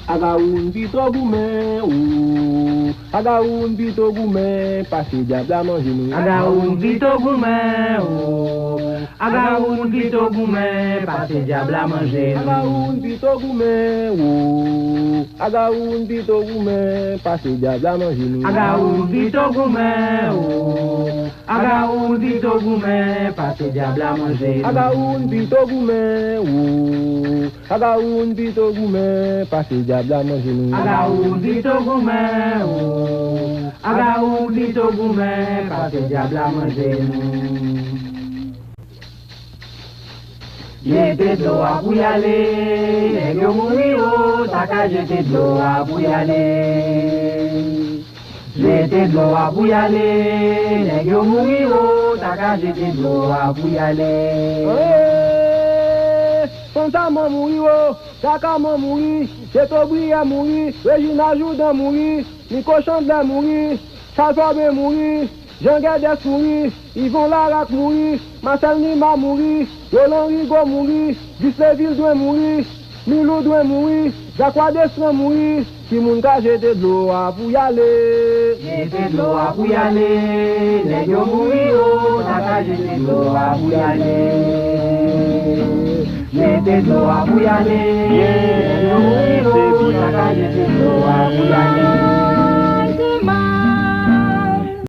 Agaoun bito goumen ou Agaoun bito goumen Pase diable à manger nous Agaoun bito goumen ou Agaoun bito goumen Pase diable à manger nous Agaoun bito goumen ou Agaoun bito goumen Pase diable à manger nous Agaoun bito goumen ou Agaoun bito goumen Pase diable à manger nous Agaoun bito goumen ou Agaoun bito goumen Pase diable à manger nous Agaoun bito goumen ou Agaoun bito goumen Pase diable à manger nous Jete de l'eau à bouillaler, les gars mourir, t'as qu'à jeter de l'eau à bouillaler. Jete de l'eau à bouillaler, les gars mourir, t'as qu'à jeter de l'eau à bouillaler. Fantasme mourir, t'as qu'à mourir, c'est obligé à mourir, Régina Jourdain mourir, Nico Chandler mourir, Salvatore mourir. Jean-Gades mourir, Yvon Larac mourir, Marcel Nima mourir, Roland Rigaud mourir, Gisèle doit mourir, Milou doit mourir, Jacques Destin mourir, Si moun ka jete de l'eau pour y aller. Jete de l'eau pour y aller. Les gens mouillent, n'a qu'à jeter de l'eau pour y aller. Jete de l'eau pour y aller. Les gens mouillent, n'a qu'à jeter de l'eau pour y aller.